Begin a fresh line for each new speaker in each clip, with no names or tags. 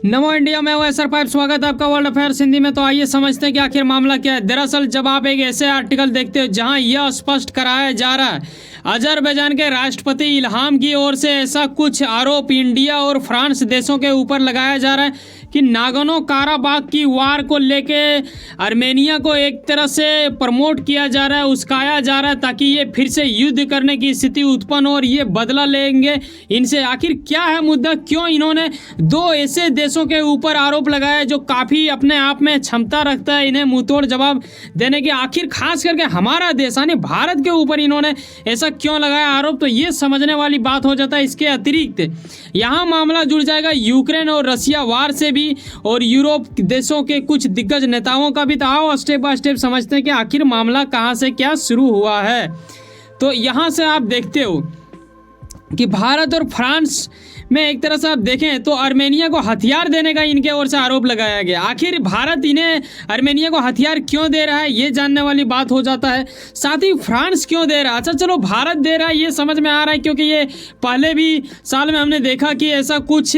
नमो India में हूं sir pipe. स्वागत है आपका वर्ल्ड अफेयर्स हिंदी में। तो आइए समझते हैं कि आखिर मामला क्या है। दरअसल जब आप एक ऐसे आर्टिकल देखते हो जहां यह स्पष्ट कराया जा रहा है अजरबैजान के राष्ट्रपति इल्हाम की ओर से ऐसा कुछ आरोप इंडिया और फ्रांस देशों के ऊपर लगाया जा रहा है कि नागोर्नो काराबाख की वार को लेके आर्मेनिया को एक तरह से प्रमोट किया जा रहा है, उस्काया जा रहा है ताकि ये फिर से युद्ध करने की स्थिति उत्पन्न हो और ये बदला लेंगे इनसे। आखिर क्या है मुद्दा, क्यों इन्होंने दो ऐसे देशों के ऊपर आरोप लगाया जो काफ़ी अपने आप में क्षमता रखता है इन्हें मुंहतोड़ जवाब देने की। आखिर खास करके हमारा देश यानी भारत के ऊपर इन्होंने ऐसा क्यों लगाया आरोप, तो ये समझने वाली बात हो जाता है। इसके अतिरिक्त यहाँ मामला जुड़ जाएगा यूक्रेन और रसिया वार से भी और यूरोप देशों के कुछ दिग्गज नेताओं का भी। तो आओ स्टेप बाय स्टेप समझते हैं कि आखिर मामला कहाँ से क्या शुरू हुआ है। तो यहाँ से आप देखते हो कि भारत और फ्रांस में एक तरह से आप देखें तो आर्मेनिया को हथियार देने का इनके ओर से आरोप लगाया गया। आखिर भारत इन्हें आर्मेनिया को हथियार क्यों दे रहा है ये जानने वाली बात हो जाता है। साथ ही फ्रांस क्यों दे रहा है, अच्छा चलो भारत दे रहा है ये समझ में आ रहा है क्योंकि ये पहले भी साल में हमने देखा कि ऐसा कुछ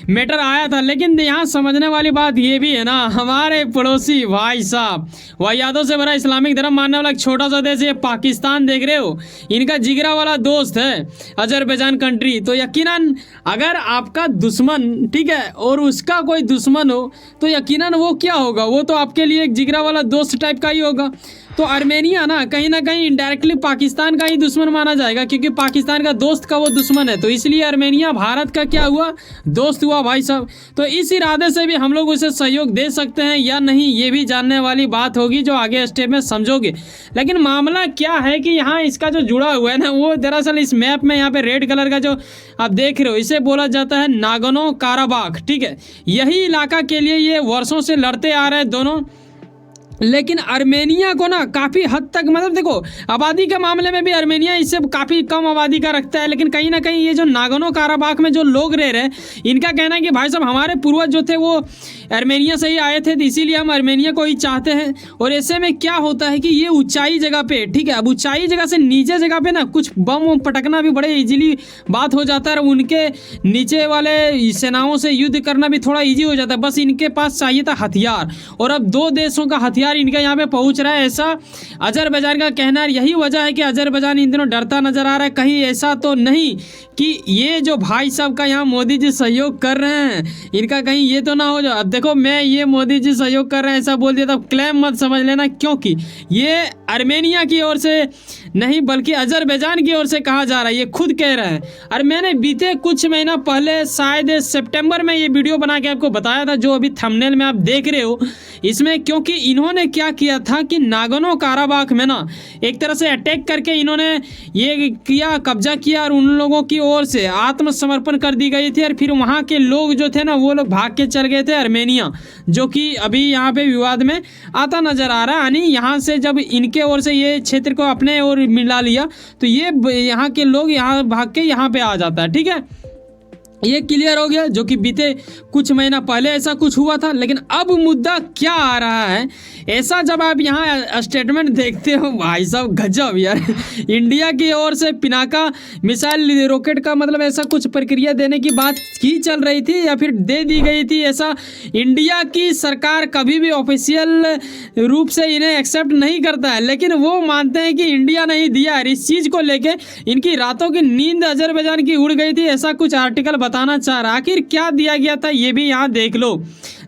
मैटर आया था। लेकिन यहाँ समझने वाली बात ये भी है ना, हमारे पड़ोसी भाई साहब वाहियातों से बड़ा इस्लामिक धर्म मानने वाला एक छोटा सा देश ये पाकिस्तान देख रहे हो, इनका जिगरा वाला दोस्त है अजरबैजान कंट्री। तो यकीनन अगर आपका दुश्मन ठीक है और उसका कोई दुश्मन हो तो यकीनन वो क्या होगा, वो तो आपके लिए एक जिगरा वाला दोस्त टाइप का ही होगा। तो आर्मेनिया ना कहीं इनडायरेक्टली पाकिस्तान का ही दुश्मन माना जाएगा क्योंकि पाकिस्तान का दोस्त का वो दुश्मन है। तो इसलिए आर्मेनिया भारत का क्या हुआ, दोस्त हुआ भाई साहब। तो इस इरादे से भी हम लोग उसे सहयोग दे सकते हैं या नहीं ये भी जानने वाली बात होगी जो आगे स्टेप में समझोगे। लेकिन मामला क्या है कि यहाँ इसका जो जुड़ा हुआ है ना वो दरअसल इस मैप में यहाँ पे रेड कलर का जो आप देख रहे हो इसे बोला जाता है नागोर्नो काराबाख। ठीक है, यही इलाका के लिए ये वर्षों से लड़ते आ रहे हैं दोनों। लेकिन आर्मेनिया को ना काफ़ी हद तक मतलब देखो आबादी के मामले में भी आर्मेनिया इससे काफ़ी कम आबादी का रखता है। लेकिन कहीं ना कहीं ये जो नागोर्नो काराबाख में जो लोग रह रहे हैं इनका कहना है कि भाई साहब हमारे पूर्वज जो थे वो आर्मेनिया से ही आए थे तो इसीलिए हम आर्मेनिया को ही चाहते हैं। और ऐसे में क्या होता है कि ये ऊंचाई जगह पे ठीक है, अब ऊंचाई जगह से नीचे जगह पे ना कुछ बम पटकना भी बड़े इजीली बात हो जाता है और उनके नीचे वाले सेनाओं से युद्ध करना भी थोड़ा ईजी हो जाता है। बस इनके पास चाहिए था हथियार और अब दो देशों का हथियार इनका यहाँ पे पहुंच रहा है ऐसा अजरबैजान का कहना है। यही वजह है कि अजरबैजान इन दिनों डरता नजर आ रहा है। कहीं ऐसा तो नहीं कि ये जो भाई साहब का यहाँ मोदी जी सहयोग कर रहे हैं इनका कहीं ये तो ना हो जाए। अब देखो मैं ये मोदी जी सहयोग कर रहे हैं ऐसा बोल दिया तो क्लेम मत समझ लेना क्योंकि ये आर्मेनिया की ओर से नहीं बल्कि अजरबैजान की ओर से कहा जा रहा है, ये खुद कह रहे हैं। और मैंने बीते कुछ महीना पहले शायद सितंबर में ये वीडियो बना के आपको बताया था जो अभी थंबनेल में आप देख रहे हो इसमें, क्योंकि इन्होंने क्या किया था कि नागोर्नो काराबाख में ना एक तरह से अटैक करके इन्होंने ये किया, कब्जा किया और उन लोगों की ओर से आत्मसमर्पण कर दी गई थी। और फिर वहाँ के लोग जो थे ना वो लोग भाग के चल गए थे आर्मेनिया, जो कि अभी यहाँ पे विवाद में आता नजर आ रहा है। यानी यहाँ से जब इनके ओर से ये क्षेत्र को अपने ओर मिला लिया तो ये यहाँ के लोग यहाँ भाग के यहाँ पे आ जाता है। ठीक है, ये क्लियर हो गया जो कि बीते कुछ महीना पहले ऐसा कुछ हुआ था। लेकिन अब मुद्दा क्या आ रहा है, ऐसा जब आप यहाँ स्टेटमेंट देखते हो भाई साहब गजब यार इंडिया की ओर से पिनाका मिसाइल रॉकेट का मतलब ऐसा कुछ प्रक्रिया देने की बात की चल रही थी या फिर दे दी गई थी। ऐसा इंडिया की सरकार कभी भी ऑफिशियल रूप से इन्हें एक्सेप्ट नहीं करता है लेकिन वो मानते हैं कि इंडिया नहीं दिया है। इस चीज़ को लेके इनकी रातों की नींद अजरबैजान की उड़ गई थी ऐसा कुछ आर्टिकल बताना चाह रहा। आखिर क्या दिया गया था ये भी यहाँ देख लो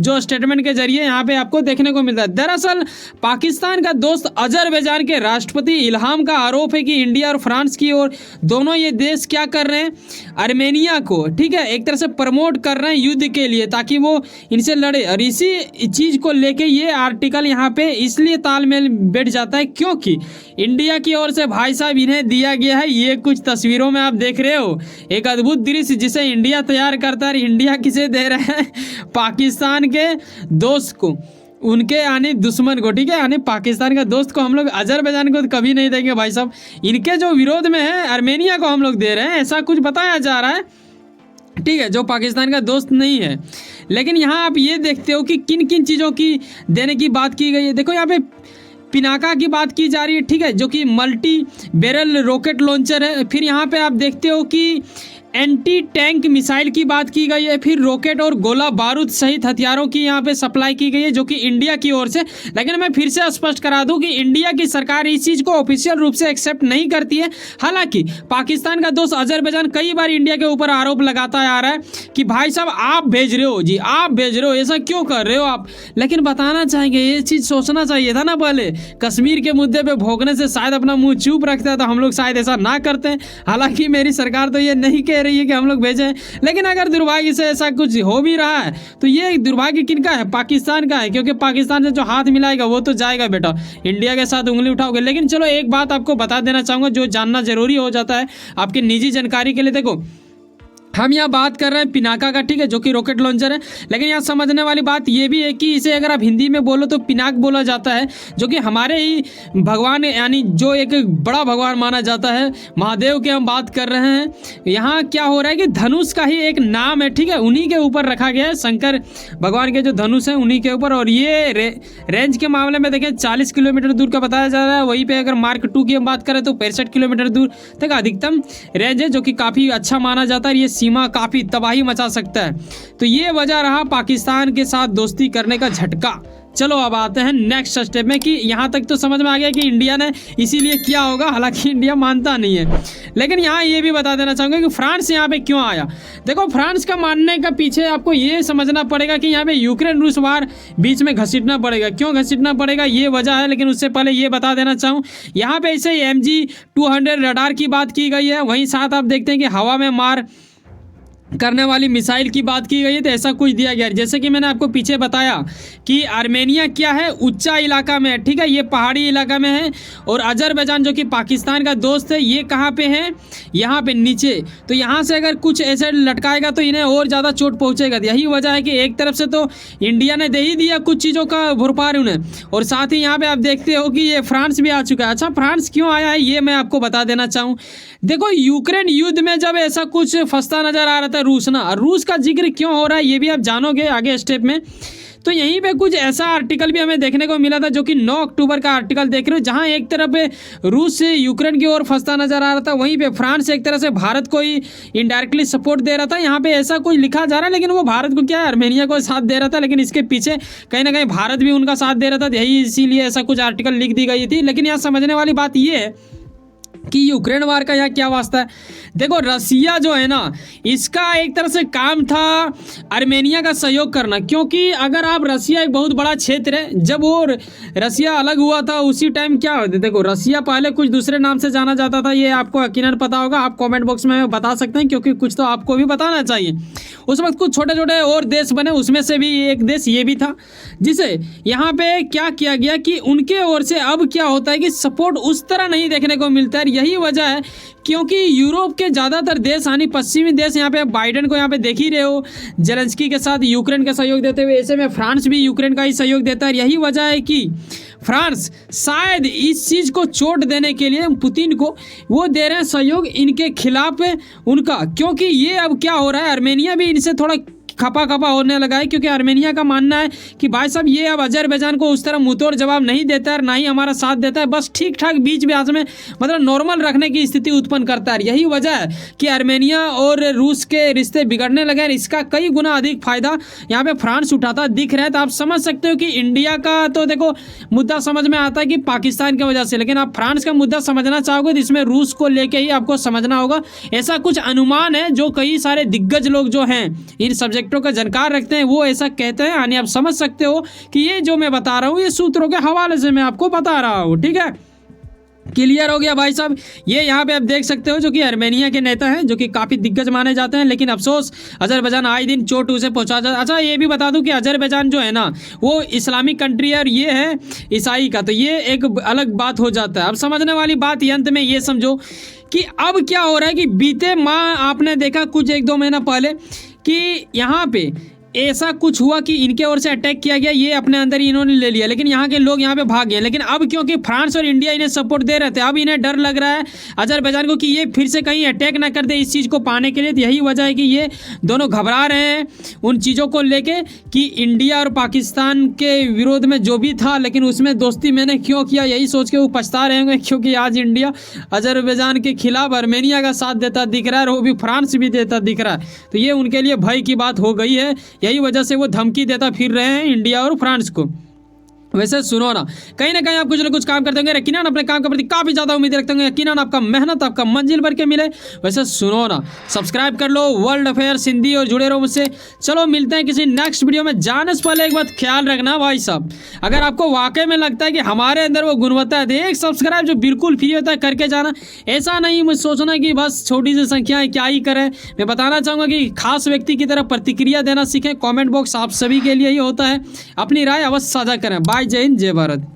जो स्टेटमेंट के जरिए यहाँ पे आपको देखने को मिलता है। दरअसल पाकिस्तान का दोस्त अजरबैजान के राष्ट्रपति इल्हाम का आरोप है कि इंडिया और फ्रांस की ओर दोनों ये देश क्या कर रहे हैं, आर्मेनिया को ठीक है एक तरह से प्रमोट कर रहे हैं युद्ध के लिए ताकि वो इनसे लड़े। और इसी चीज़ को लेके ये आर्टिकल यहाँ पे इसलिए तालमेल बैठ जाता है क्योंकि इंडिया की ओर से भाई साहब इन्हें दिया गया है, ये कुछ तस्वीरों में आप देख रहे हो एक अद्भुत दृश्य जिसे इंडिया तैयार करता है। इंडिया किसे दे रहा है, पाकिस्तान के दोस्त को, उनके यानी दुश्मन को। ठीक है, यानी पाकिस्तान का दोस्त को हम लोग अजरबैजान को कभी नहीं देंगे भाई साहब, इनके जो विरोध में है आर्मेनिया को हम लोग दे रहे हैं ऐसा कुछ बताया जा रहा है। ठीक है, जो पाकिस्तान का दोस्त नहीं है। लेकिन यहाँ आप ये देखते हो कि किन किन चीज़ों की देने की बात की गई है। देखो यहाँ पे पिनाका की बात की जा रही है ठीक है, जो कि मल्टी बैरल रॉकेट लॉन्चर है। फिर यहाँ पे आप देखते हो कि एंटी टैंक मिसाइल की बात की गई है, फिर रॉकेट और गोला बारूद सहित हथियारों की यहाँ पे सप्लाई की गई है जो कि इंडिया की ओर से। लेकिन मैं फिर से स्पष्ट करा दूं कि इंडिया की सरकार इस चीज़ को ऑफिशियल रूप से एक्सेप्ट नहीं करती है। हालांकि पाकिस्तान का दोस्त अजरबैजान कई बार इंडिया के ऊपर आरोप लगाता आ रहा है कि भाई साहब आप भेज रहे हो जी, आप भेज रहे हो, ऐसा क्यों कर रहे हो आप। लेकिन बताना चाहेंगे ये चीज़ सोचना चाहिए था ना पहले। कश्मीर के मुद्दे पे भोंकने से शायद अपना मुंह चुप रखता है तो हम लोग शायद ऐसा ना करते हैं। हालांकि मेरी सरकार तो ये नहीं कह रही है कि हम लोग भेजें, लेकिन अगर दुर्भाग्य से ऐसा कुछ हो भी रहा है तो ये दुर्भाग्य किनका है? पाकिस्तान का है, क्योंकि पाकिस्तान से जो हाथ मिलाएगा वो तो जाएगा बेटा, इंडिया के साथ उंगली उठाओगे। लेकिन चलो एक बात आपको बता देना चाहूँगा जो जानना जरूरी हो जाता है आपकी निजी जानकारी के लिए। देखो हम यहाँ बात कर रहे हैं पिनाका का, ठीक है, जो कि रॉकेट लॉन्चर है। लेकिन यहाँ समझने वाली बात ये भी है कि इसे अगर आप हिंदी में बोलो तो पिनाक बोला जाता है, जो कि हमारे ही भगवान यानी जो एक बड़ा भगवान माना जाता है महादेव की हम बात कर रहे हैं। यहाँ क्या हो रहा है कि धनुष का ही एक नाम है, ठीक है, उन्हीं के ऊपर रखा गया है, शंकर भगवान के जो धनुष है उन्हीं के ऊपर। और ये रेंज के मामले में देखें 40 किलोमीटर दूर का बताया जा रहा है। वहीं पर अगर Mark 2 की हम बात करें तो 65 किलोमीटर दूर तक अधिकतम रेंज है, जो कि काफ़ी अच्छा माना जाता है। ये सीमा काफी तबाही मचा सकता है। तो ये वजह रहा पाकिस्तान के साथ दोस्ती करने का झटका। चलो अब आते हैं नेक्स्ट स्टेप में कि यहाँ तक तो समझ में आ गया कि इंडिया ने इसीलिए किया होगा, हालांकि इंडिया मानता नहीं है। लेकिन यहाँ ये भी बता देना चाहूँगा कि फ्रांस यहाँ पे क्यों आया। देखो फ्रांस का मानने का पीछे आपको ये समझना पड़ेगा कि यहाँ पे यूक्रेन रूस वार बीच में घसीटना पड़ेगा। क्यों घसीटना पड़ेगा ये वजह है, लेकिन उससे पहले ये बता देना चाहूँ यहाँ पे ऐसे MG-200 रडार की बात की गई है। वहीं साथ आप देखते हैं कि हवा में मार करने वाली मिसाइल की बात की गई है। तो ऐसा कुछ दिया गया है, जैसे कि मैंने आपको पीछे बताया कि आर्मेनिया क्या है, ऊंचा इलाका में है, ठीक है, ये पहाड़ी इलाका में है। और अजरबैजान जो कि पाकिस्तान का दोस्त है ये कहाँ पे है, यहाँ पे नीचे। तो यहाँ से अगर कुछ ऐसे लटकाएगा तो इन्हें और ज़्यादा चोट पहुँचेगा। यही वजह है कि एक तरफ से तो इंडिया ने दे ही दिया कुछ चीज़ों का भरपार उन्हें, और साथ ही यहाँ पर आप देखते हो कि ये फ्रांस भी आ चुका है। अच्छा फ्रांस क्यों आया है ये मैं आपको बता देना चाहूँ। देखो यूक्रेन युद्ध में जब ऐसा कुछ फंसता नजर आ रहा था रूस का जिक्र क्यों हो रहा है ये भी आप जानोगे आगे स्टेप में। तो यहीं पे कुछ ऐसा आर्टिकल भी हमें देखने को मिला था जो कि 9 अक्टूबर का आर्टिकल देख रहे हो, जहां एक तरफ रूस से यूक्रेन की ओर फंसता नजर आ रहा था, वहीं पे फ्रांस एक तरह से भारत को ही इनडायरेक्टली सपोर्ट दे रहा था। यहाँ पे ऐसा कुछ लिखा जा रहा है, लेकिन वो भारत को क्या है आर्मेनिया को साथ दे रहा था, लेकिन इसके पीछे कहीं ना कहीं भारत भी उनका साथ दे रहा था। यही इसीलिए ऐसा कुछ आर्टिकल लिख दी गई थी। लेकिन यहाँ समझने वाली बात ये है कि यूक्रेन वार का यहाँ क्या वास्ता है। देखो रसिया जो है ना इसका एक तरह से काम था आर्मेनिया का सहयोग करना, क्योंकि अगर आप रसिया एक बहुत बड़ा क्षेत्र है, जब वो रसिया अलग हुआ था उसी टाइम क्या होता, देखो रसिया पहले कुछ दूसरे नाम से जाना जाता था, ये आपको यकीनन पता होगा, आप कमेंट बॉक्स में बता सकते हैं क्योंकि कुछ तो आपको भी बताना चाहिए। उस वक्त कुछ छोटे छोटे और देश बने, उसमें से भी एक देश ये भी था, जिसे यहाँ पे क्या किया गया कि उनके ओर से अब क्या होता है कि सपोर्ट उस तरह नहीं देखने को मिलता है। यही वजह है क्योंकि यूरोप के ज़्यादातर देश यानी पश्चिमी देश यहाँ पे बाइडेन को यहाँ पे देख ही रहे हो जेलेंस्की के साथ यूक्रेन का सहयोग देते हुए, ऐसे में फ्रांस भी यूक्रेन का ही सहयोग देता है। यही वजह है कि फ्रांस शायद इस चीज़ को चोट देने के लिए पुतिन को वो दे रहे हैं सहयोग इनके खिलाफ उनका, क्योंकि ये अब क्या हो रहा है आर्मेनिया भी इनसे थोड़ा खपा खपा होने लगा है, क्योंकि आर्मेनिया का मानना है कि भाई साहब ये अब अजरबैजान को उस तरह मुंहतोड़ जवाब नहीं देता है, ना ही हमारा साथ देता है, बस ठीक ठाक बीच ब्याज में मतलब नॉर्मल रखने की स्थिति उत्पन्न करता है। यही वजह है कि आर्मेनिया और रूस के रिश्ते बिगड़ने लगे हैं। इसका कई गुना अधिक फायदा यहाँ पे फ्रांस उठाता दिख रहा है। तो आप समझ सकते हो कि इंडिया का तो देखो मुद्दा समझ में आता है कि पाकिस्तान की वजह से, लेकिन आप फ्रांस का मुद्दा समझना चाहोगे तो इसमें रूस को लेके ही आपको समझना होगा। ऐसा कुछ अनुमान है जो कई सारे दिग्गज लोग जो हैं इन सब्जेक्टों का जानकार रखते हैं वो ऐसा कहते हैं, यानी आप समझ सकते हो कि ये जो मैं बता रहा हूँ ये सूत्रों के हवाले से मैं आपको बता रहा हूँ। ठीक है, क्लियर हो गया भाई साहब। ये यहाँ पे आप देख सकते हो जो कि आर्मेनिया के नेता हैं, जो कि काफ़ी दिग्गज माने जाते हैं, लेकिन अफसोस अजरबैजान आए दिन चोट उसे पहुँचा जाता। अच्छा ये भी बता दूं कि अजरबैजान जो है ना वो इस्लामिक कंट्री है और ये है ईसाई का, तो ये एक अलग बात हो जाता है। अब समझने वाली बात ये अंत में ये समझो कि अब क्या हो रहा है कि बीते माह आपने देखा कुछ 1-2 महीना पहले कि यहाँ पे ऐसा कुछ हुआ कि इनके ओर से अटैक किया गया, ये अपने अंदर ही इन्होंने ले लिया, लेकिन यहाँ के लोग यहाँ पे भाग गए। लेकिन अब क्योंकि फ्रांस और इंडिया इन्हें सपोर्ट दे रहे थे, अब इन्हें डर लग रहा है अजरबैजान को कि ये फिर से कहीं अटैक ना कर दे इस चीज़ को पाने के लिए। तो यही वजह है कि ये दोनों घबरा रहे हैं उन चीज़ों को लेके कि इंडिया और पाकिस्तान के विरोध में जो भी था, लेकिन उसमें दोस्ती मैंने क्यों किया, यही सोच के वो पछता रहे होंगे। क्योंकि आज इंडिया अजरबैजान के खिलाफ आर्मेनिया का साथ देता दिख रहा है और वो भी फ्रांस भी देता दिख रहा है। तो ये उनके लिए भय की बात हो गई है, यही वजह से वो धमकी देता फिर रहे हैं इंडिया और फ्रांस को। वैसे सुनो ना कहीं आप कुछ ना कुछ काम करते होंगे, यकीनन अपने काम के प्रति काफ़ी ज़्यादा उम्मीद रखते होंगे, यकीनन आपका मेहनत आपका मंजिल भर के मिले। वैसे सुनो ना सब्सक्राइब कर लो वर्ल्ड अफेयर्स हिंदी और जुड़े रहो मुझसे। चलो मिलते हैं किसी नेक्स्ट वीडियो में। जाने से पहले एक बात ख्याल रखना भाई साहब, अगर आपको वाकई में लगता है कि हमारे अंदर वो गुणवत्ता है, एक सब्सक्राइब जो बिल्कुल फ्री होता है करके जाना। ऐसा नहीं मुझे सोचना कि बस छोटी सी संख्या है क्या ही करें। मैं बताना चाहूँगा कि खास व्यक्ति की तरह प्रतिक्रिया देना सीखें। कॉमेंट बॉक्स आप सभी के लिए ही होता है, अपनी राय अवश्य साझा करें। बाय, जय हिंद, जय भारत।